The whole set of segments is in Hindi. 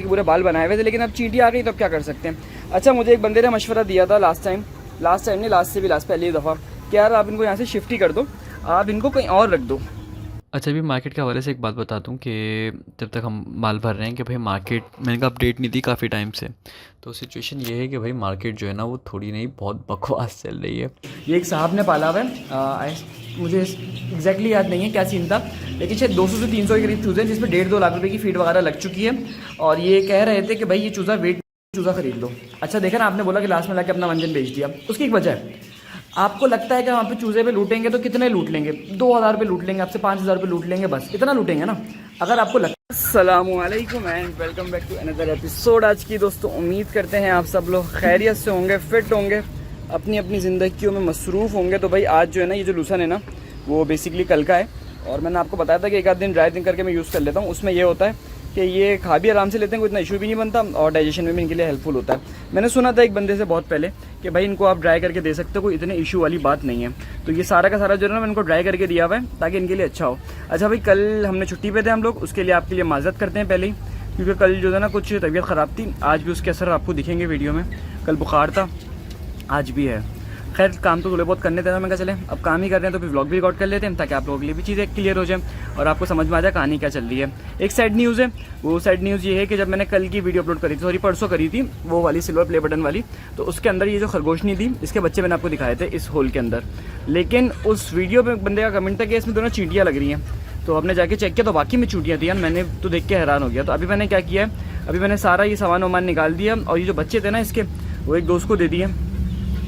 के पूरे बाल बनाए हुए थे, लेकिन अब चींटी आ गई तो अब क्या कर सकते हैं। अच्छा, मुझे एक बंदे ने मशवरा दिया था लास्ट टाइम नहीं, लास्ट से भी लास्ट पहली दफ़ा कि यार आप इनको यहाँ से शिफ्ट ही कर दो, आप इनको कहीं और रख दो। अच्छा, अभी मार्केट के हवाले से एक बात बता दूं कि जब तक हम माल भर रहे हैं कि भाई मार्केट मैंने कहा अपडेट नहीं दी काफ़ी टाइम से। तो सिचुएशन ये है कि भाई मार्केट जो है ना वो थोड़ी नहीं बहुत बकवास चल रही है। ये एक साहब ने पाला हुआ है, मुझे एग्जैक्टली याद नहीं है क्या सीन था, लेकिन शायद 200 से 300 के करीब चूज़े हैं जिसमें 1.5-2 लाख रुपए की फीड वगैरह लग चुकी है। और ये कह रहे थे कि भाई ये चूज़ा खरीद लो। अच्छा देखा ना आपने, बोला कि लास्ट में लाके अपना मंजन बेच दिया। उसकी एक वजह है, आपको लगता है कि वहाँ पे चूज़े पे लूटेंगे तो कितने लूट लेंगे, 2,000 पे लूट लेंगे, आपसे 5,000 पे लूट लेंगे, बस इतना लूटेंगे ना। अगर आपको लगता है। अस्सलामुअलैकुम and welcome back to another episode. आज की दोस्तों उम्मीद करते हैं आप सब लोग खैरियत से होंगे, फिट होंगे, अपनी अपनी ज़िंदगियों में मसरूफ़ होंगे। तो भाई आज जो है ना, ये जो लूसन है ना, वो बेसिकली कल का है। और मैंने आपको बताया था कि एक आध दिन ड्राई दिन करके मैं यूज़ कर लेता हूँ। उसमें ये होता है कि ये खा भी आराम से लेते हैं, कोई इतना इशू भी नहीं बनता और डाइजेशन में भी इनके लिए हेल्पफुल होता है। मैंने सुना था एक बंदे से बहुत पहले कि भाई इनको आप ड्राई करके दे सकते हो, कोई इतने इशू वाली बात नहीं है। तो ये सारा का सारा जो है ना, मैंने इनको ड्राई करके दिया हुआ है ताकि इनके लिए अच्छा हो। अच्छा भाई, कल हमने छुट्टी पे थे हम लोग, उसके लिए आपके लिए माजरत करते हैं पहले ही, क्योंकि कल जो है ना कुछ तबीयत ख़राब थी। आज भी उसके असर आपको दिखेंगे वीडियो में। कल बुखार था, आज भी है। खैर काम तो थोड़े बहुत करने थे, मैं कहा चले अब काम ही कर रहे हैं तो फिर व्लॉग भी रिकॉर्ड कर लेते हैं ताकि आप लोगों के लिए भी चीज़ें क्लियर हो जाए और आपको समझ में आ जाए कहानी क्या चल रही है। एक सैड न्यूज़ है, वो सैड न्यूज़ ये है कि जब मैंने कल की वीडियो अपलोड करी थी, सॉरी परसों करी थी, वो वाली सिल्वर प्ले बटन वाली, तो उसके अंदर ये जो खरगोशनी थी, इसके बच्चे मैंने आपको दिखाए थे इस होल के अंदर। लेकिन उस वीडियो में बंदे का कमेंट था कि इसमें दोनों चींटियाँ लग रही हैं। तो हमने जाके चेक किया तो वाकई में चींटियाँ थी यार, मैंने तो देख के हैरान हो गया। तो अभी मैंने क्या किया है, अभी मैंने सारा ये सामान वामान निकाल दिया और ये जो बच्चे थे ना इसके, वो एक दोस्त को दे दिए,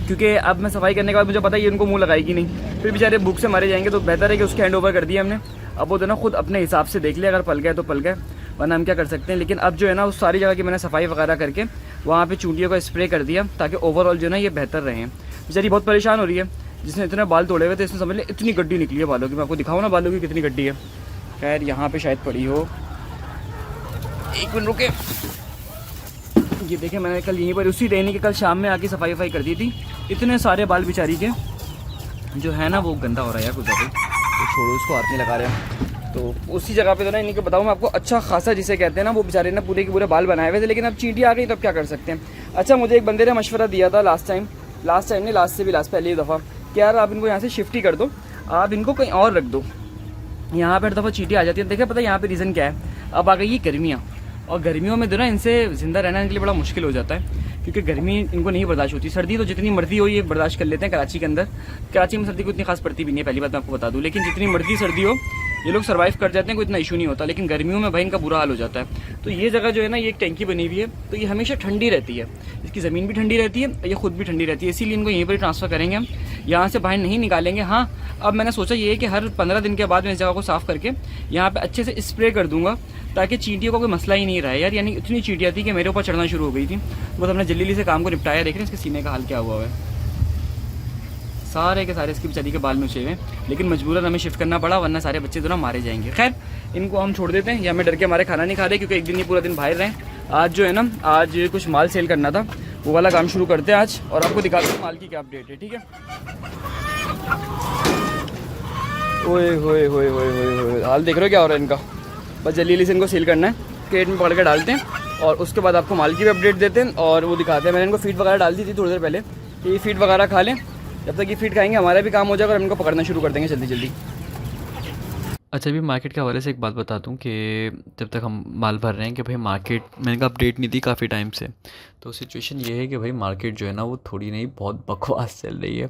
क्योंकि अब मैं सफाई करने के बाद मुझे पता है ये उनको मुंह लगाएगी नहीं, फिर बेचारे भूख से मारे जाएंगे। तो बेहतर है कि उसके हैंड ओवर कर दिया हमने। अब वो तो ना खुद अपने हिसाब से देख ले, अगर पल गए तो पल गए, वरना हम क्या कर सकते हैं। लेकिन अब जो है ना, उस सारी जगह की मैंने सफाई वगैरह करके वहाँ पे चूंटियों का स्प्रे कर दिया ताकि ओवरऑल जो है ना ये बेहतर रहे। बेचारी बहुत परेशान हो रही है, जिसने इतने बाल तोड़े हुए थे इसमें समझ ले इतनी गड्डी निकली है बालों की। मैं आपको दिखाऊँ ना बालों की कितनी गड्डी है। खैर यहाँ पे शायद पड़ी हो, एक मिनट रुके। ये देखें, मैंने कल यहीं पर उसी रहने के कल शाम में आके सफाई वफाई कर दी थी। इतने सारे बाल बेचारी के जो है ना वो गंदा हो रहा है यार कुछ ज़्यादा, तो छोड़ो उसको, हाथ नहीं लगा रहे हैं। तो उसी जगह पे तो ना, इन्हीं को बताऊँ मैं आपको, अच्छा खासा जिसे कहते हैं ना, वो बेचारे ने पूरे के पूरे बाल बनाए हुए थे, लेकिन अब चींटी आ गई तो अब क्या कर सकते हैं। अच्छा, मुझे एक बंदे ने मशवरा दिया था लास्ट टाइम नहीं, लास्ट से भी लास्ट पहली दफ़ा कि यार आप इनको यहाँ से शिफ्ट ही कर दो, आप इनको कहीं और रख दो। यहाँ पर दफ़ा चींटी आ जाती है। देखा पता है यहाँ पे रीज़न क्या है, अब आ गई ये गर्मियाँ, और गर्मियों में जो ना इनसे ज़िंदा रहना इनके लिए बड़ा मुश्किल हो जाता है, क्योंकि गर्मी इनको नहीं बर्दाश्त होती। सर्दी तो जितनी मर्जी हो ये बर्दाश्त कर लेते हैं कराची के अंदर। कराची में सर्दी को इतनी खास पड़ती भी नहीं है, पहली बात मैं आपको बता दूं, लेकिन जितनी मर्जी सर्दी हो ये लोग सर्वाइव कर जाते हैं, कोई इतना इशू नहीं होता। लेकिन गर्मियों में भाई इनका बुरा हाल हो जाता है। तो ये जगह जो है ना, ये एक टैंकी बनी हुई है, तो ये हमेशा ठंडी रहती है, इसकी ज़मीन भी ठंडी रहती है, ये खुद भी ठंडी रहती है, इसीलिए इनको यहीं पर ही ट्रांसफ़र करेंगे हम, यहाँ से बाहर नहीं निकालेंगे। हाँ, अब मैंने सोचा ये है कि हर 15 दिन के बाद मैं इस जगह को साफ़ करके यहाँ पर अच्छे से स्प्रे कर दूँगा ताकि चींटियों का कोई मसला ही नहीं रहा है यार। यानी इतनी चींटियाँ थी कि मेरे ऊपर चढ़ना शुरू हो गई थी। बस हमने जल्दी से काम को निपटाया। देख रहे हैं इसके सीने का हाल क्या हुआ है, सारे के सारे इसकी बेचारी के बाल में हुए हैं, लेकिन मजबूरन हमें शिफ्ट करना पड़ा, वरना सारे बच्चे तो ना मारे जाएंगे। खैर इनको हम छोड़ देते हैं, या हमें डर के हमारे खाना नहीं खा रहे, क्योंकि एक दिन ही पूरा दिन बाहर रहें। आज जो है ना, आज कुछ माल सेल करना था, वो वाला काम शुरू करते हैं आज, और आपको दिखाते हैं माल की क्या अपडेट है। ठीक है, ओए होए होए होए होए, हाल देख रहे हो क्या हो रहा है इनका। बस जल्दी से इनको सील करना है, क्रेट में पकड़ के डालते हैं, और उसके बाद आपको माल की भी अपडेट देते हैं और वो दिखाते हैं। मैंने इनको फीड वगैरह डाल दी थी थोड़ी देर पहले कि ये फीड वगैरह खा लें। जब तक ये फीड खाएंगे हमारा भी काम हो जाएगा और हम इनको पकड़ना शुरू कर देंगे जल्दी जल्दी। अच्छा, अभी मार्केट के हवाले से एक बात बता दूं कि जब तक हम माल भर रहे हैं कि भाई मार्केट मैंने कहा अपडेट नहीं दी काफ़ी टाइम से। तो सिचुएशन ये है कि भाई मार्केट जो है ना वो थोड़ी नहीं बहुत बकवास चल रही है,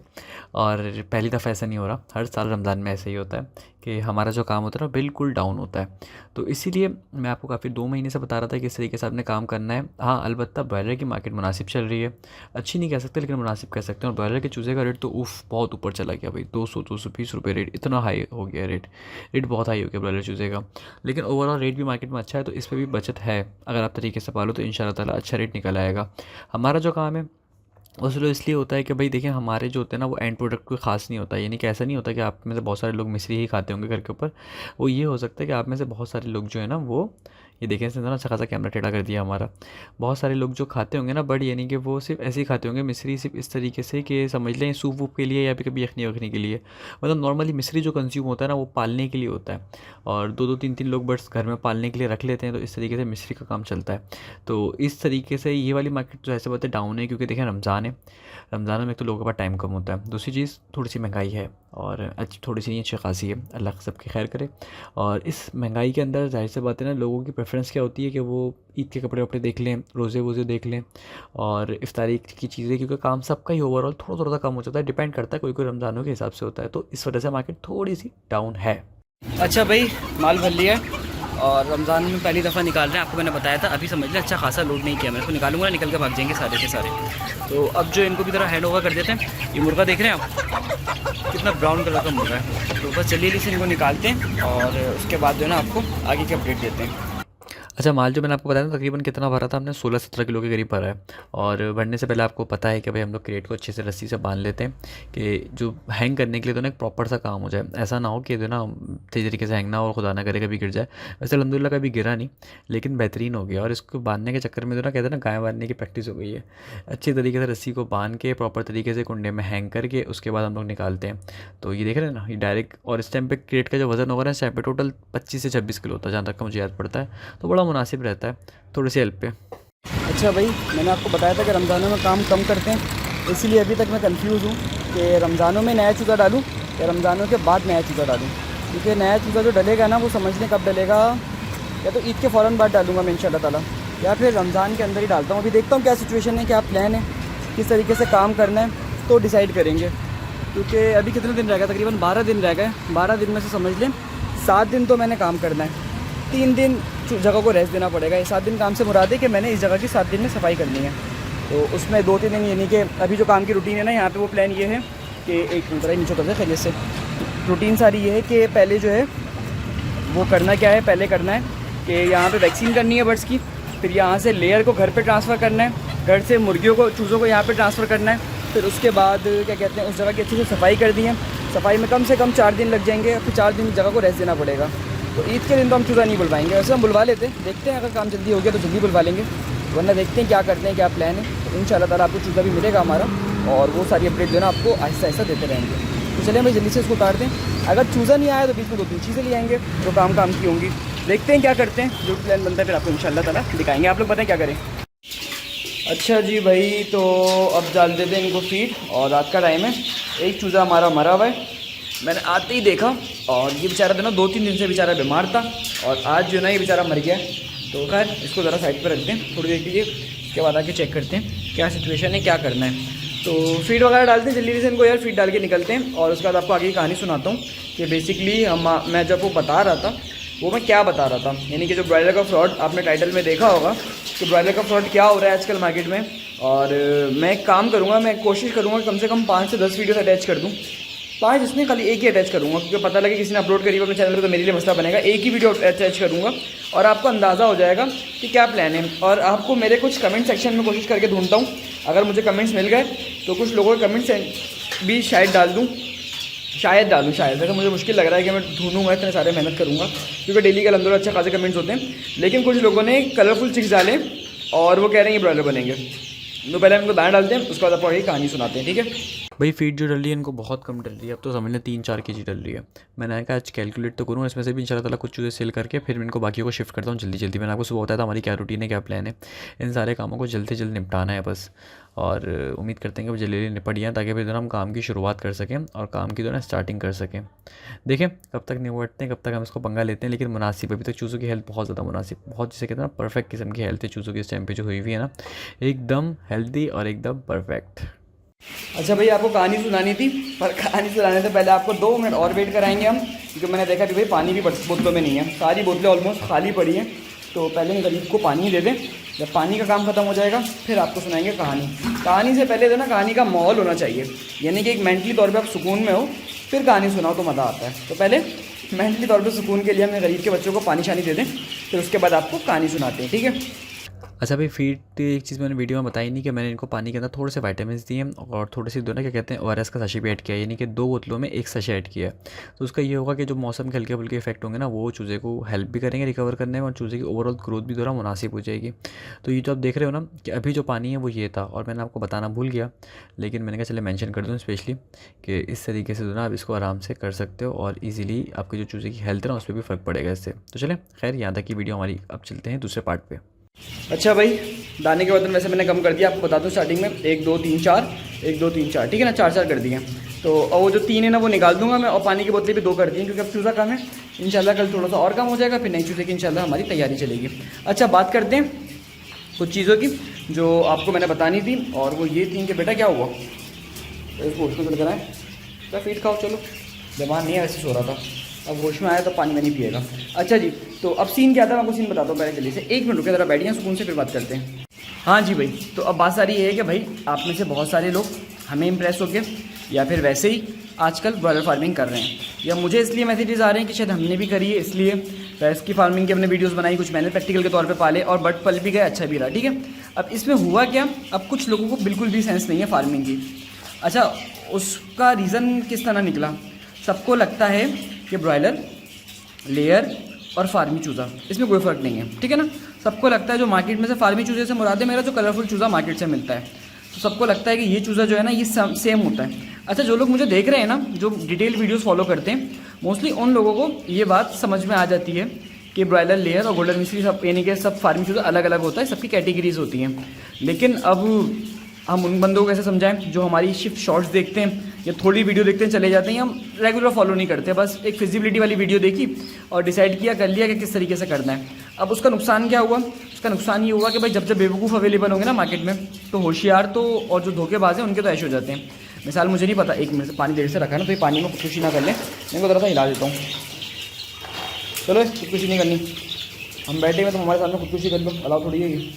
और पहली दफ़ा ऐसा नहीं हो रहा, हर साल रमज़ान में ऐसा ही होता है कि हमारा जो काम होता है ना बिल्कुल डाउन होता है। तो इसीलिए मैं आपको काफ़ी 2 महीने से बता रहा था कि इस तरीके से आपने काम करना है। हाँ, अलबत्ता ब्रॉयलर की मार्केट मुनासिब चल रही है, अच्छी नहीं कह सकते लेकिन मुनासिब कह सकते हैं। और ब्रॉयलर के चूज़े का रेट तो बहुत ऊपर चला गया भाई, 200-220 रुपये रेट, इतना हाई हो गया रेट बहुत हाई हो गया ब्रॉयलर चूज़े का। लेकिन ओवरऑल रेट भी मार्केट में अच्छा है, तो इस पर भी बचत है। अगर आप तरीके से पालो तो इंशाल्लाह ताला अच्छा रेट निकल आएगा। हमारा जो काम है वो स्लो इसलिए होता है कि भाई देखिए, हमारे जो होते हैं ना वो एंड प्रोडक्ट कोई ख़ास नहीं होता। यानी कि ऐसा नहीं होता कि आप में से बहुत सारे लोग मिश्री ही खाते होंगे घर के ऊपर। वो ये हो सकता है कि आप में से बहुत सारे लोग जो है ना वो ये देखें इसने ना अच्छा खासा कैमरा टेढ़ा कर दिया हमारा। बहुत सारे लोग जो खाते होंगे ना बट यानी कि वो सिर्फ ऐसे ही खाते होंगे मिश्री, सिर्फ इस तरीके से कि समझ लें सूप वूप के लिए या फिर कभी यखनी वखनी के लिए। मतलब नॉर्मली मिश्री जो कंज्यूम होता है ना वो पालने के लिए होता है, और 2-2 3-3 लोग बर्ड्स घर में पालने के लिए रख लेते हैं, तो इस तरीके से मिश्री का काम चलता है। तो इस तरीके से ये वाली मार्केट तो ऐसे बातें डाउन है, क्योंकि देखें रमज़ान है, रमज़ान में एक तो लोगों के पास टाइम कम होता है, दूसरी चीज़ थोड़ी सी महंगाई है और अच्छी थोड़ी सी नहीं अच्छी खासी है, अल्लाह सबकी खैर करे। और इस महंगाई के अंदर जाहिर सी बात है ना, लोगों की प्रेफरेंस क्या होती है कि वो ईद के कपड़े वपड़े देख लें, रोज़े वोज़े देख लें और इफ्तारी की चीज़ें, क्योंकि काम सबका ही ओवरऑल थोड़ा थोड़ा सा कम हो जाता है, डिपेंड करता है, कोई कोई रमज़ानों के हिसाब से होता है, तो इस वजह से मार्केट थोड़ी सी डाउन है। अच्छा भाई, माल भर लिया है और रमज़ान में पहली दफ़ा निकाल रहे हैं, आपको मैंने बताया था। अभी समझ लें अच्छा खासा लोड नहीं किया, मैं इसको निकालूंगा, निकल के भाग जाएंगे सारे के सारे। तो अब जो इनको भी थोड़ा हैंड ओवर कर देते हैं। ये मुर्गा देख रहे हैं आप, कितना ब्राउन कलर का मुर्गा है। तो बस जल्दी से इनको निकालते हैं और उसके बाद जो है ना आपको आगे की अपडेट देते हैं। अच्छा, माल जो मैंने आपको बताया था तकरीबन कितना भरा था, हमने 16-17 किलो के करीब भरा है। और भरने से पहले आपको पता है कि भाई हम लोग क्रेट को अच्छे से रस्सी से बांध लेते हैं कि जो हैंग करने के लिए तो ना एक प्रॉपर सा काम हो जाए, ऐसा ना हो कि जो ना सही तरीके से हैंग ना हो और खुदा ना करे कभी गिर जाए। वैसे अलहमदिल्ला कभी गिरा नहीं, लेकिन बेहतरीन हो गया। और इसको बांधने के चक्कर में जो ना कहते हैं ना गाय बांधने की प्रैक्टिस हो गई है। अच्छी तरीके से रस्सी को बांध के प्रॉपर तरीके से कुंडे में हैंग करके उसके बाद हम लोग निकालते हैं। तो ये देख रहे हैं ना, ये डायरेक्ट, और इस टाइम पे क्रेट का जो वज़न होगा ना इस टाइम पे टोटल 25 से 26 किलो होता है, जहाँ तक मुझे याद पड़ता है, तो बड़ा मुनासिब रहता है थोड़ी सी हेल्प पे। अच्छा भाई, मैंने आपको बताया था कि रमज़ानों में काम कम करते हैं, इसीलिए अभी तक मैं कंफ्यूज हूँ कि रमज़ानों में नया चूज़ा डालूँ या रमज़ानों के बाद नया चूज़ा डालूँ। क्योंकि नया चूज़ा जो डलेगा ना वो समझ लें कब डलेगा, या तो ईद के फ़ौरन बाद डालूँगा मैं इंशाल्लाह ताला, या फिर रमज़ान के अंदर ही डालता हूँ। अभी देखता हूँ क्या सिचुएशन है, क्या प्लान है, किस तरीके से काम करना है, तो डिसाइड करेंगे। क्योंकि अभी कितने दिन रह गए, तकरीबन 12 दिन रह गए। 12 दिन में से समझ लें 7 दिन तो मैंने काम करना है, 3 दिन जगह को रेस्ट देना पड़ेगा। ये 7 दिन काम से मुराद है कि मैंने इस जगह की 7 दिन में सफाई करनी है। तो उसमें 2-3 दिन, यानी कि अभी जो काम की रूटीन है ना यहाँ पे, वो प्लान ये है कि एक मिनट नीचे उतर जाए खैरियत से। रूटीन सारी ये है कि पहले जो है वो करना क्या है, पहले करना है कि यहाँ पे वैक्सीन करनी है बर्ड्स की, फिर यहाँ से लेयर को घर पे ट्रांसफ़र करना है, घर से मुर्गियों को, चूज़ों को यहाँ पे ट्रांसफ़र करना है, फिर उसके बाद क्या कहते हैं उस जगह की अच्छे से सफाई कर दी है। सफाई में कम से कम 4 दिन लग जाएंगे, फिर 4 दिन जगह को रेस्ट देना पड़ेगा। तो ईद के दिन तो हम चूज़ा नहीं बुलवाएंगे, वैसे हम बुलवा लेते हैं, देखते हैं अगर काम जल्दी हो गया तो जल्दी बुलवा लेंगे, वरना देखते हैं क्या करते हैं, क्या प्लान है। तो इंशाल्लाह ताला आपको चूज़ा भी मिलेगा हमारा, और वो सारी अपडेट जो है ना आपको आहिस्ता आहिस्ता देते रहेंगे। तो चलिए भाई जल्दी से इसको उतार दें। अगर चूज़ा नहीं आया तो बीच में 2-3 चीज़ें ले आएंगे जो काम की होंगी। देखते हैं क्या करते हैं, जो प्लान बनता है फिर आपको इंशाल्लाह ताला दिखाएंगे। आप लोग बताएं क्या करें। अच्छा जी भाई, तो अब डाल देते हैं इनको फीड, और रात का टाइम है। एक चूज़ा हमारा मरा हुआ है, मैंने आते ही देखा, और ये बेचारा था ना 2-3 दिन से बेचारा बीमार था, और आज जो ना ये बेचारा मर गया। तो खैर इसको ज़रा साइड पर रखते हैं थोड़ी देर के लिए, उसके बाद आके चेक करते हैं क्या सिचुएशन है, क्या करना है। तो फीड वगैरह डालते हैं जल्दी से इनको यार, फीड डाल के निकलते हैं, और उसके बाद आपको आगे की कहानी सुनाता हूँ कि बेसिकली मैं जब वो बता रहा था वो मैं क्या बता रहा था, यानी कि जो ब्रॉयलर का फ्रॉड आपने टाइटल में देखा होगा कि ब्रॉयलर का फ्रॉड क्या हो रहा है आजकल मार्केट में। और मैं एक काम करूँगा, मैं कोशिश करूँगा कम से कम 5 से 10 वीडियोस अटैच कर दूँ। 5 इसमें खाली एक ही अटैच करूँगा, क्योंकि पता लगे किसी ने अपलोड करी अपने चैनल पर तो मेरे लिए मसला बनेगा। एक ही वीडियो अटैच करूँगा और आपको अंदाज़ा हो जाएगा कि क्या प्लान है। और आपको मेरे कुछ कमेंट सेक्शन में कोशिश करके ढूंढता हूँ, अगर मुझे कमेंट्स मिल गए तो कुछ लोगों के कमेंट्स भी शायद डाल दूँ, शायद वैसे मुझे मुश्किल लग रहा है कि मैं ढूंढूंगा, इतने सारे मेहनत करूँगा, क्योंकि डेली के अंदर अच्छे खासे कमेंट्स होते हैं। लेकिन कुछ लोगों ने कलरफुल चिक्स डाले और वो कह रहे हैं ये ब्रॉयलर बनेंगे। तो पहले हम इनको दाना डालते हैं, उसके बाद आपको आगे कहानी सुनाते हैं, ठीक है। भाई फीड जो डल रही है इनको बहुत कम डल रही है, अब तो समझ लें 3-4 kg डल रही है। मैंने कहा आज कैलकुलेट तो करूँ, इसमें से भी इंशाल्लाह ताला कुछ चीज़ें सेल करके फिर इनको बाकी को शिफ्ट करता हूँ जल्दी। मैंने आपको सुबह बताया था हमारी क्या रूटीन है, क्या प्लान है। इन सारे कामों को जल्द से जल्द निपटाना है बस, और उम्मीद करते हैं कि वो जल्दी निपट जाएँ ताकि फिर जो हम काम की शुरुआत कर सकें और काम की जो है स्टार्टिंग कर सकें। देखें कब तक निपटते हैं, कब तक हम इसको पंगा लेते हैं, लेकिन मुनासिब अभी तक चूज़ों की हेल्थ बहुत ज़्यादा मुनासिब, बहुत जिसे कहते हैं ना परफेक्ट किस्म की हेल्थ है चूज़ों की इस टाइम पे जो हुई हुई है ना, एकदम हेल्दी और एकदम परफेक्ट। अच्छा भाई, आपको कहानी सुनानी थी, पर कहानी सुनाने से पहले आपको 2 मिनट और वेट कराएंगे हम, क्योंकि मैंने देखा कि भाई पानी भी बोतलों में नहीं है, सारी बोतलें ऑलमोस्ट खाली पड़ी हैं। तो पहले हम गरीब को पानी दे दें, जब पानी का काम ख़त्म हो जाएगा फिर आपको सुनाएंगे कहानी। कहानी से पहले तो ना कहानी का माहौल होना चाहिए, यानी कि एक मेंटली तौर पे आप सुकून में हो, फिर कहानी सुनाओ तो मज़ा आता है। तो पहले मेंटली तौर पे सुकून के लिए हमें गरीब के बच्चों को पानी शानी दे दें, फिर उसके बाद आपको कहानी सुनाते हैं, ठीक है। अच्छा भाई फीड एक चीज़ मैंने वीडियो में बताई नहीं कि मैंने इनको पानी के अंदर थोड़े से विटामिन दिए और थोड़ी सी क्या कहते हैं ORS का सशे भी ऐड किया, यानी कि 2 बोतलों में 1 सशे ऐड किया। तो उसका ये होगा कि जो मौसम के हल्के फुल्के इफेक्ट होंगे ना वो चूज़े को हेल्प भी करेंगे रिकवर करने में और चूज़े की ओवरऑल ग्रोथ भी थोड़ा मुनासिब हो जाएगी। तो ये जो आप देख रहे हो ना कि अभी जो पानी है वो ये था और मैंने आपको बताना भूल गया, लेकिन मैंने कहा चले मेंशन कर दूँ स्पेशली कि इस तरीके से जो ना आप इसको आराम से कर सकते हो और ईजिली आपकी जो चूज़े की हेल्थ है ना उस पर भी फ़र्क पड़ेगा इससे। तो चले खैर यहाँ तक की वीडियो हमारी, अब चलते हैं दूसरे पार्ट पे। अच्छा भाई, दाने के बर्तन वैसे मैंने कम कर दिया, आपको बता दूं स्टार्टिंग में 1 2 3 4 1 2 3 4, ठीक है ना, 4 4 कर दिए। तो और वो जो 3 है ना वो निकाल दूंगा मैं, और पानी की बोतलें भी 2 कर दी क्योंकि अब चूज़ा कम है। इंशाल्लाह कल थोड़ा सा और कम हो जाएगा, फिर नई चूज़े की इंशाल्लाह हमारी तैयारी चलेगी। अच्छा, बात करते हैं कुछ चीज़ों की जो आपको मैंने बतानी थी, और वो ये थी कि बेटा क्या हुआ, इसको उसको चल कराएँ क्या, फीड खाओ, चलो बीमार नहीं है, वैसे सो रहा था, अब होश में आया तो पानी में नहीं पिएगा। अच्छा जी, तो अब सीन क्या था मैं आपको सीन बताता हूँ पहले जल्दी से। 1 मिनट रुके ज़रा, बैठिए सुकून से, फिर बात करते हैं। हाँ जी भाई, तो अब बात सारी ये है कि भाई आप में से बहुत सारे लोग हमें इम्प्रेस होकर या फिर वैसे ही आजकल ब्रॉयलर फार्मिंग कर रहे हैं, या मुझे इसलिए मैसेजेस आ रहे हैं कि शायद हमने भी करी है, इसलिए भैंस की फार्मिंग की हमने वीडियोस बनाई, कुछ मैंने प्रैक्टिकल के तौर पे पाले और बट पल भी गए, अच्छा भी रहा, ठीक है। अब इसमें हुआ क्या, अब कुछ लोगों को बिल्कुल भी सेंस नहीं है फार्मिंग की। अच्छा, उसका रीज़न किस तरह निकला, सबको लगता है कि ब्रॉयलर, लेयर और फार्मी चूज़ा इसमें कोई फ़र्क नहीं है, ठीक है ना। सबको लगता है जो मार्केट में से फार्मी चूज़े से मुराद है मेरा जो कलरफुल चूज़ा मार्केट से मिलता है, तो सबको लगता है कि ये चूज़ा जो है ना ये सेम होता है। अच्छा, जो लोग मुझे देख रहे हैं ना, जो डिटेल वीडियोस फॉलो करते हैं, मोस्टली उन लोगों को ये बात समझ में आ जाती है कि ब्रॉयलर, लेयर और गोल्डन मिस्री सब यानी कि सब फार्मी चूज़ा अलग अलग होता है, सबकी कैटेगरीज होती हैं। लेकिन अब हम उन बंदों को कैसे समझाएं जो हमारी शिफ्ट शॉर्ट्स देखते हैं या थोड़ी वीडियो देखते हैं चले जाते हैं, हम रेगुलर फॉलो नहीं करते, बस एक फिजिबिलिटी वाली वीडियो देखी और डिसाइड किया, कर लिया कि किस तरीके से करना है। अब उसका नुकसान क्या हुआ, उसका नुकसान ये हुआ कि भाई जब बेवकूफ़ अवेलेबल होंगे ना मार्केट में, तो होशियार तो और जो धोखेबाज हैं उनके तो ऐश हो जाते हैं। मिसाल मुझे नहीं पता, 1 मिनट से पानी देर से रखा है ना, तो ये पानी में खुदकुशी ना कर लें, मैं को ज़रा सा हिला देता हूँ। चलो खुदकुशी नहीं करनी, हम बैठे हुए तो हमारे सामने खुदकुशी कर लो, अलाउ थोड़ी है ये।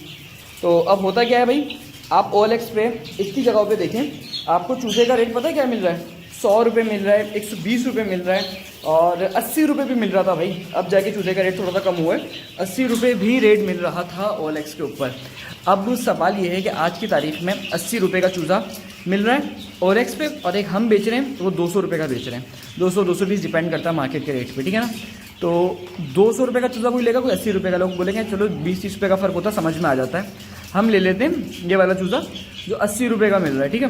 तो अब होता क्या है भाई, आप OLX पे इतनी जगहों पे देखें, आपको चूज़े का रेट पता है क्या मिल रहा है, 100 रुपये मिल रहा है, 120 रुपये मिल रहा है और 80 रुपये भी मिल रहा था भाई। अब जाके चूज़े का रेट थोड़ा सा कम हुआ है, 80 रुपये भी रेट मिल रहा था OLX के ऊपर। अब सवाल ये है कि आज की तारीख में 80 रुपये का चूज़ा मिल रहा है OLX पे, और एक हम बेच रहे हैं तो वो 200 रुपये का बेच रहे हैं, 200-220 डिपेंड करता है मार्केट के रेट पर, ठीक है ना। तो 200 रुपये का चूज़ा कोई लेगा, कोई 80 रुपये का, लोग बोलेंगे चलो 20-30 रुपये का फ़र्क होता है, समझ में आ जाता है। हम ले लेते हैं ये वाला चूज़ा जो 80 रुपये का मिल रहा है, ठीक है।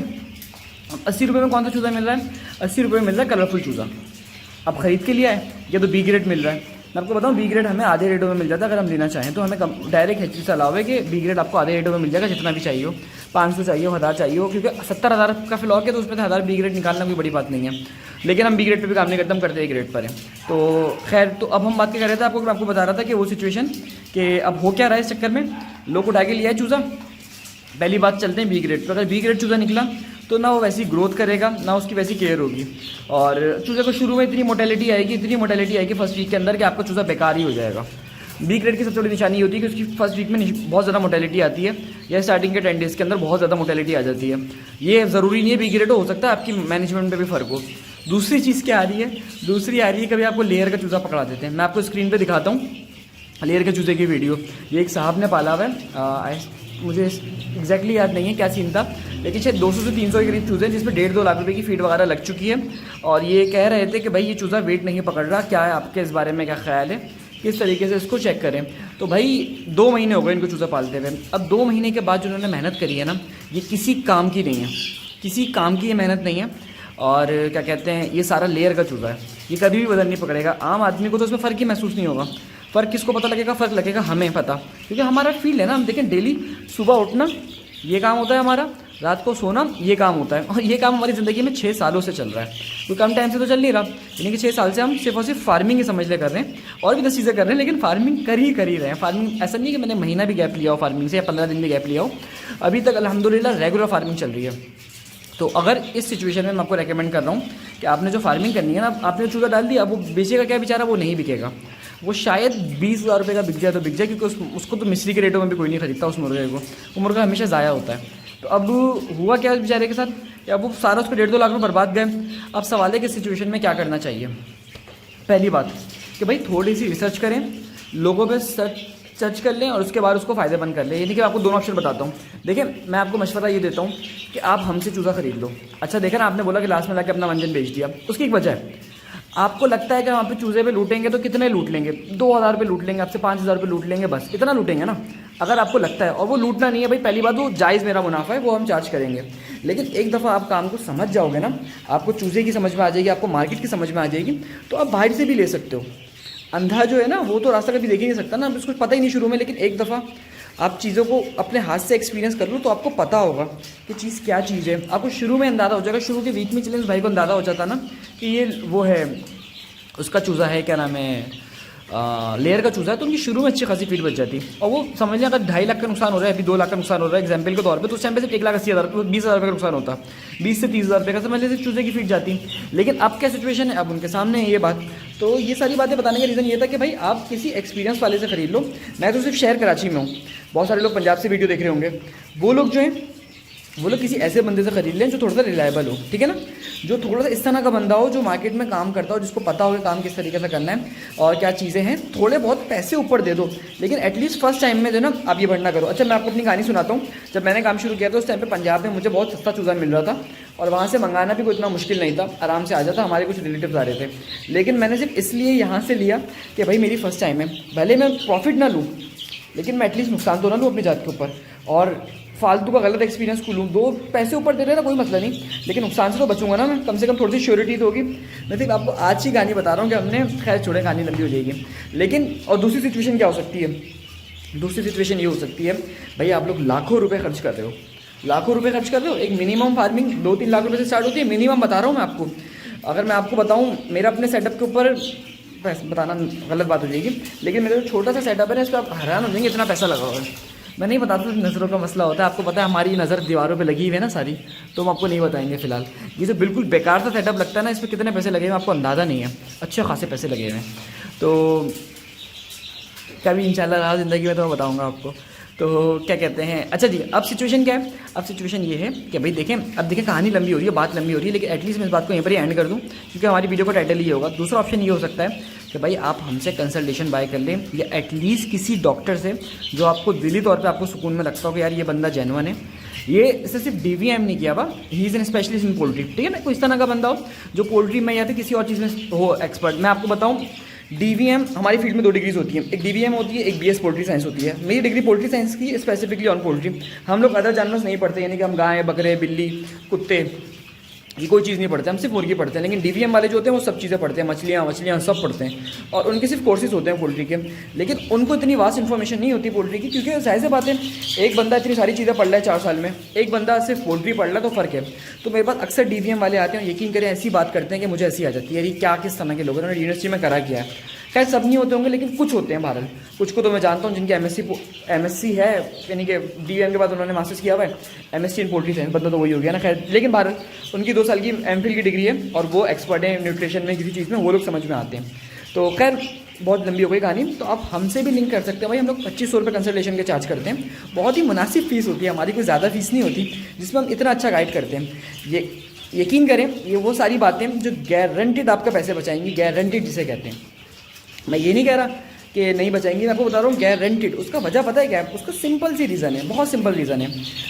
अब 80 रुपये में कौन सा चूज़ा मिल रहा है, 80 रुपये में मिल रहा है कलरफुल चूज़ा। अब ख़रीद के लिया है, या तो B ग्रेड मिल रहा है। मैं आपको बताऊं, B ग्रेड हमें आधे रेटों में मिल जाता है, अगर हम लेना चाहें तो हमें डायरेक्ट HC से अलावा है कि B ग्रेड आपको आधे रेटों में मिल जाएगा, जितना भी चाहिए हो, 500 चाहिए हो, 1000 चाहिए हो, क्योंकि 70,000 का फ्लॉक है तो उसमें से 1000 B ग्रेड निकालना कोई बड़ी बात नहीं है। लेकिन हम B ग्रेड पे भी काम नहीं करते, हम करते A ग्रेड पर हैं। तो खैर, तो अब हम बात क्या कर रहे थे, आपको बता रहा था कि वो सिचुएशन कि अब हो क्या रहा है इस चक्कर में, लोग उठा के लिया है चूज़ा। पहली बात चलते हैं B ग्रेड पर, अगर B ग्रेड चूज़ा निकला तो ना वो वैसी ग्रोथ करेगा, ना उसकी वैसी केयर होगी, और चूज़े को शुरू में इतनी मोटेलिटी आएगी फर्स्ट वीक के अंदर कि आपका चूज़ा बेकार ही हो जाएगा। B ग्रेड की सबसे बड़ी निशानी होती है कि उसकी फर्स्ट वीक में बहुत ज़्यादा मोटेलिटी आती है, या स्टार्टिंग के 10 डेज़ के अंदर बहुत ज़्यादा मोटेलिटी आ जाती है। ये ज़रूरी नहीं है B ग्रेड हो सकता है आपकी मैनेजमेंट में भी फ़र्क हो। दूसरी चीज़ क्या आ रही है, कभी आपको लेयर का चूज़ा पकड़ा देते हैं। मैं आपको स्क्रीन पर दिखाता हूँ लेयर के चूज़े की वीडियो, ये एक साहब ने पाला हुआ है, मुझे एग्जैक्टली याद नहीं है क्या सीन था, लेकिन शायद 200 से 300 के करीब चूज़े हैं जिसमें 1.5-2 लाख रुपए की फीड वगैरह लग चुकी है, और ये कह रहे थे कि भाई ये चूज़ा वेट नहीं पकड़ रहा, क्या है आपके इस बारे में क्या ख्याल है, किस तरीके से इसको चेक करें। तो भाई 2 महीने हो गए इनको चूज़ा पालते हुए। अब 2 महीने के बाद जो उन्होंने मेहनत करी है ना, ये किसी काम की नहीं है, किसी काम की ये मेहनत नहीं है। और क्या कहते हैं, ये सारा लेयर का चूज़ा है, ये कभी भी वजन नहीं पकड़ेगा। आम आदमी को तो उसमें फ़र्क ही महसूस नहीं होगा। फ़र्क किसको पता लगेगा, फ़र्क लगेगा हमें पता, क्योंकि हमारा फील्ड है ना। हम देखें, डेली सुबह उठना ये काम होता है हमारा, रात को सोना ये काम होता है, और ये काम हमारी ज़िंदगी में 6 सालों से चल रहा है, कोई कम टाइम से तो चल नहीं रहा। यानी कि 6 साल से हम सिर्फ और सिर्फ फार्मिंग ही समझ ले कर रहे हैं, और भी 10 चीज़ें कर रहे हैं, लेकिन फार्मिंग कर ही रहे हैं। फार्मिंग ऐसा नहीं कि मैंने महीना भी गैप लिया हो फार्मिंग से, या 15 दिन भी गैप लिया हो, अभी तक अल्हम्दुलिल्लाह रेगुलर फार्मिंग चल रही है। तो अगर इस सिचुएशन में मैं आपको रेकमेंड कर रहा हूँ कि आपने जो फार्मिंग करनी है ना, आपने चूज़ा डाल दिया, अब वो बेचेगा क्या बेचारा, वो नहीं बिकेगा। वो शायद 20,000 रुपये का बिक जाए तो बिक जाए, क्योंकि उसको तो मिस्री के रेटों में भी कोई नहीं खरीदता उस मुर्गे को, वो मुर्गा हमेशा ज़ाया होता है। तो अब हुआ क्या बेचारे के साथ, कि अब वो सारा उसको 1.5-2 लाख में बर्बाद गए। अब सवाल है कि सिचुएशन में क्या करना चाहिए। पहली बात कि भाई थोड़ी सी रिसर्च करें, लोगों पे सर्च कर लें और उसके बाद उसको फ़ायदेमंद कर लें। ये नहीं कि आपको दोनों ऑप्शन बताता हूँ। देखिए मैं आपको मशवरा ये देता हूँ कि आप हमसे चूज़ा खरीद लो। अच्छा देखा ना, आपने बोला कि लास्ट में लाके अपना मंजन बेच दिया, उसकी एक वजह है। आपको लगता है कि वहाँ पे चूज़े पे लूटेंगे तो कितने लूट लेंगे, 2000 रुपये लूट लेंगे, आपसे 5000 रुपये लूट लेंगे, बस इतना लूटेंगे ना। अगर आपको लगता है, और वो लूटना नहीं है भाई, पहली बात वो जायज़ मेरा मुनाफा है, वो हम चार्ज करेंगे। लेकिन एक दफ़ा आप काम को समझ जाओगे ना, आपको चूज़े की समझ में आ जाएगी, आपको मार्केट की समझ में आ जाएगी, तो आप बाहर से भी ले सकते हो। अंधा जो है ना, वो तो रास्ता कभी देख ही नहीं सकता ना, उसको पता ही नहीं शुरू में। लेकिन एक दफ़ा आप चीज़ों को अपने हाथ से एक्सपीरियंस कर लो तो आपको पता होगा कि चीज़ क्या चीज़ है। आपको शुरू में अंदाज़ा हो जाएगा। शुरू के वीक में चैलेंज भाई को अंदाज़ा हो जाता ना कि ये वो है, उसका चूज़ा है, क्या नाम है, लेयर का चूज़ा है, तो उनकी शुरू में अच्छी खासी फीड बच जाती। और वो समझ लें अगर 2.5 लाख का नुकसान हो रहा है, अभी 2 लाख का नुकसान हो रहा है एग्जाम्पल के तौर पे, तो उस टाइम पे सिर्फ 1,80,000 20,000 रुपये का नुकसान होता, 20 से 30,000 रुपये का समझ लेते चूज़े की फीड जाती। लेकिन अब क्या सिचुएशन है, अब उनके सामने है ये बात। तो ये सारी बातें बताने का रीज़न ये था कि भाई आप किसी एक्सपीरियंस वाले से खरीद लो। मैं तो सिर्फ शहर कराची में हूँ, बहुत सारे लोग पंजाब से वीडियो देख रहे होंगे, वो लोग जो हैं वो लोग किसी ऐसे बंदे से खरीद लें जो थोड़ा सा रिलायबल हो, ठीक है ना, जो थोड़ा सा इस तरह का बंदा हो, जो मार्केट में काम करता हो, जिसको पता हो कि काम किस तरीके से करना है और क्या चीज़ें हैं। थोड़े बहुत पैसे ऊपर दे दो, लेकिन एटलीस्ट फर्स्ट टाइम में जो ना आप ये बढ़ना करो। अच्छा मैं आपको अपनी कहानी सुनाता हूँ। जब मैंने काम शुरू किया था उस टाइम पे पंजाब में मुझे बहुत सस्ता चूज़ा मिल रहा था और वहाँ से मंगाना भी कोई इतना मुश्किल नहीं था, आराम से आ जाता। हमारे कुछ रिलेटिव्स आ रहे थे, लेकिन मैंने सिर्फ इसलिए यहाँ से लिया कि भाई मेरी फर्स्ट टाइम है, भले मैं प्रॉफिट ना लूँ लेकिन मैं एटलीस्ट नुकसान तो ना लूँ अपनी जात के ऊपर, और फालतू का गलत एक्सपीरियंस को लूँ। 2 पैसे ऊपर दे रहे ना कोई मसला नहीं, लेकिन नुकसान से तो बचूंगा ना मैं, कम से कम थोड़ी सी श्योरिटी तो होगी। मैं सिर्फ आपको आज की कहानी बता रहा हूँ कि हमने, खैर छोड़े कहानी लंबी हो जाएगी। लेकिन और दूसरी सिचुएशन क्या हो सकती है, दूसरी सिचुएशन ये हो सकती है भाई आप लोग लाखों रुपये खर्च कर रहे हो, लाखों रुपये खर्च कर रहे हो। एक मिनिमम फार्मिंग 2-3 लाख रुपये से स्टार्ट होती है, मिनिमम बता रहा हूँ मैं आपको। अगर मैं आपको बताऊँ मेरा अपने सेटअप के ऊपर, बताना गलत बात हो जाएगी, लेकिन मेरा जो छोटा सा सेटअप है ना, इस पर आप हैरान हो जाएंगे इतना पैसा लगा हुआ है। मैं नहीं बताता, नज़रों का मसला होता है, आपको पता है हमारी नज़र दीवारों पे लगी हुई है ना सारी, तो हम आपको नहीं बताएंगे फिलहाल। ये जो बिल्कुल बेकार सा सेटअप लगता है ना, इस पर कितने पैसे लगे हुए आपको अंदाज़ा नहीं है, अच्छे खासे पैसे लगे हुए हैं। तो कभी इंशाल्लाह रहा ज़िंदगी में तो मैं बताऊँगा आपको। तो क्या कहते हैं, अच्छा जी अब सिचुएशन क्या है, अब सिचुएशन ये है कि भाई देखें, अब देखें कहानी लंबी हो रही है, बात लंबी हो रही है, लेकिन एटलीस्ट मैं इस बात को यहीं पर ही एंड कर दूं क्योंकि हमारी वीडियो का टाइटल ये होगा। दूसरा ऑप्शन ये हो सकता है कि भाई आप हमसे कंसल्टेशन बाय कर लें, या एटलीस्ट किसी डॉक्टर से जो आपको दिली तौर पर आपको सुकून में लगता हो कि यार ये बंदा जेन्युइन है, ये इससे सिर्फ DVM नहीं किया हुआ, he is an specialist in poultry, ठीक है ना, कोई इस तरह का बंदा हो जो पोल्ट्री में या फिर किसी और चीज़ में हो एक्सपर्ट। मैं आपको बताऊँ DVM हमारी फील्ड में 2 डिग्रीज होती हैं, एक DVM होती है, एक BS पोल्ट्री साइंस होती है। मेरी डिग्री पोल्ट्री साइंस की, स्पेसिफिकली ऑन पोल्ट्री। हम लोग अदर जानवर्स नहीं पढ़ते, यानी कि हम गाय, बकरे, बिल्ली, कुत्ते, ये कोई चीज़ नहीं पढ़ते, हम सिर्फ मुर्गी पढ़ते हैं। लेकिन DVM वाले जो होते हैं वो सब चीज़ें पढ़ते हैं, मछलियाँ सब पढ़ते हैं, और उनके सिर्फ कोर्सेज होते हैं पोल्ट्री के। लेकिन उनको इतनी वास्ट इन्फॉर्मेशन नहीं होती पोल्ट्री की, क्योंकि जाहिर सी बात है एक बंदा इतनी सारी चीज़ें पढ़ रहा है 4 साल में, एक बंदा सिर्फ पोल्ट्री पढ़ रहा है, तो फ़र्क है। तो मेरे पास अक्सर DVM वाले आते हैं, यकीन करें ऐसी बात करते हैं कि मुझे ऐसी आ जाती है, ये क्या किस तरह के लोग हैं, उन्होंने यूनिवर्सिटी में करा किया है। खैर सब नहीं होते होंगे, लेकिन कुछ होते हैं बहरहाल, कुछ को तो मैं जानता हूँ जिनकी MSc है, यानी कि DVM के बाद उन्होंने मास्टर्स किया हुआ है, MSc इन पोल्ट्री साइंस, बंदा तो वही हो गया ना। खैर लेकिन बहरहाल उनकी 2 साल की MPhil की डिग्री है और वो एक्सपर्ट हैं न्यूट्रिशन में, किसी चीज़ में, वो लोग समझ में आते हैं। तो खैर बहुत लंबी हो गई कहानी, तो आप हमसे भी लिंक कर सकते हैं। भाई हम लोग 2500 रुपये कंसल्टेशन के चार्ज करते हैं, बहुत ही मुनासिब फीस होती है हमारी, कोई ज़्यादा फीस नहीं होती, जिसमें हम इतना अच्छा गाइड करते हैं। ये यकीन करें, ये वो सारी बातें जो गारंटेड आपका पैसे बचाएंगी, गारंटेड जिसे कहते हैं। मैं ये नहीं कह रहा कि नहीं बचाएंगी, मैं आपको बता रहा हूँ गारंटेड। उसका वजह पता है क्या है, उसका सिंपल सी रीज़न है, बहुत सिंपल रीज़न है।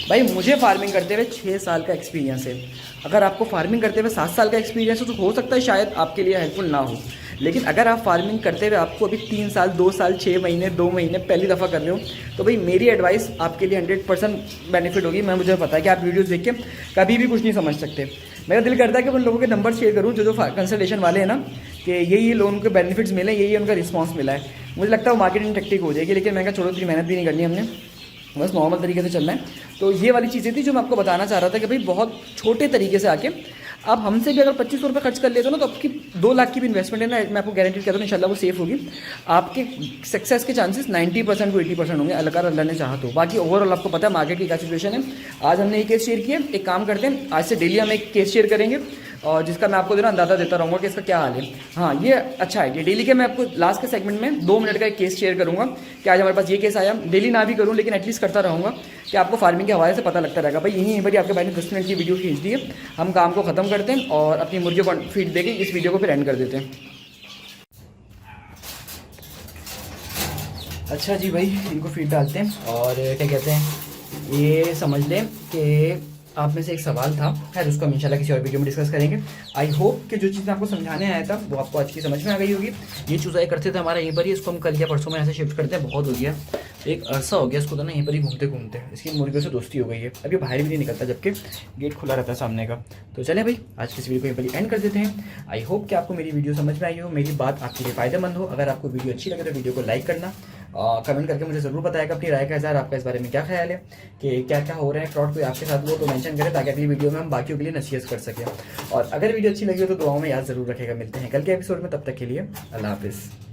भाई मुझे फार्मिंग करते हुए 6 साल का एक्सपीरियंस है, अगर आपको फार्मिंग करते हुए 7 साल का एक्सपीरियंस हो तो हो सकता है शायद आपके लिए हेल्पफुल ना हो। लेकिन अगर आप फार्मिंग करते हुए आपको अभी 3 साल, 2 साल, 6 महीने, 2 महीने पहली दफ़ा कर रहे हो, तो भाई मेरी एडवाइस आपके लिए 100% बेनिफिट होगी। मुझे पता है कि आप वीडियोस देख के कभी भी कुछ नहीं समझ सकते। मेरा दिल करता है कि उन लोगों के नंबर शेयर करूँ जो कंसल्टेशन वाले हैं ना, कि ये लोन के बेनिफिट्स मिले, ये उनका रिस्पॉन्स मिला है। मुझे लगता है वो मार्केटिंग टेक्टिक हो जाएगी, लेकिन मैं छोड़ो, इतनी मेहनत भी नहीं करनी हमने, बस नॉर्मल तरीके से चलना है। तो ये वाली चीज़ें थी जो मैं आपको बताना चाह रहा था कि भाई बहुत छोटे तरीके से आके आप हमसे भी अगर 2500 रुपये खर्च कर लेते हो ना, तो आपकी 2 लाख की भी इन्वेस्टमेंट है ना, मैं आपको गारंटी करता हूँ इंशाल्लाह वो सेफ होगी। आपके सक्सेस के चांसेस 90% को 80% होंगे, अल्लाह ने चाहा तो। बाकी ओवरऑल आपको पता है मार्केट की क्या सिचुएशन है। आज हमने एक केस शेयर किया, एक काम करते हैं आज से डेली हम एक केस शेयर करेंगे, और जिसका मैं आपको जो ना अंदाज़ा देता रहूँगा कि इसका क्या हाल है। हाँ ये अच्छा है, ये डेली के मैं आपको लास्ट के सेगमेंट में 2 मिनट का एक केस शेयर करूँगा कि आज हमारे पास ये केस आया। डेली ना भी करूँ, लेकिन एटलीस्ट करता रहूँगा कि आपको फार्मिंग के हवाले से पता लगता रहेगा। भाई यहीं पर आपके भाई ने 10 मिनट की वीडियो खींच दी है, हम काम को ख़त्म करते हैं और अपनी मुर्गियों को फीड देके इस वीडियो को फिर एंड कर देते हैं। अच्छा जी भाई, इनको फीड डालते हैं और क्या कहते हैं, ये समझ लें कि आप में से एक सवाल था, खैर उसको हम इंशाल्लाह किसी और वीडियो में डिस्कस करेंगे। आई होप कि जो चीज़ आपको समझाने आया था वो आपको आज की समझ में आ गई होगी। ये चूज़ा एक करते थे हमारा यहीं पर ही, इसको हम कल या परसों में ऐसे शिफ्ट करते हैं, बहुत हो गया, एक अरसा हो गया इसको तो ना यहीं पर ही घूमते घूमते, इसकी मुर्गियों से दोस्ती हो गई है, अभी बाहर भी नहीं निकलता जबकि गेट खुला रहता है सामने का। तो चले भाई, आज की इस वीडियो को यहीं पर एंड कर देते हैं। आई होप कि आपको मेरी वीडियो समझ में आई हो, मेरी बात आपके लिए फ़ायदेमंद हो। अगर आपको वीडियो अच्छी लगे तो वीडियो को लाइक करना, कमेंट करके मुझे ज़रूर बताएगा अपनी राय का इज़हार, आपका इस बारे में क्या ख्याल है कि क्या क्या हो रहा है फ्रॉड कोई आपके साथ, वो तो मेंशन करें ताकि अगली वीडियो में हम बाकियों के लिए नसीहत कर सकें। और अगर वीडियो अच्छी लगी हो तो दुआओं में याद ज़रूर रखेगा। मिलते हैं कल के एपिसोड में, तब तक के लिए अल्लाह हाफिज़।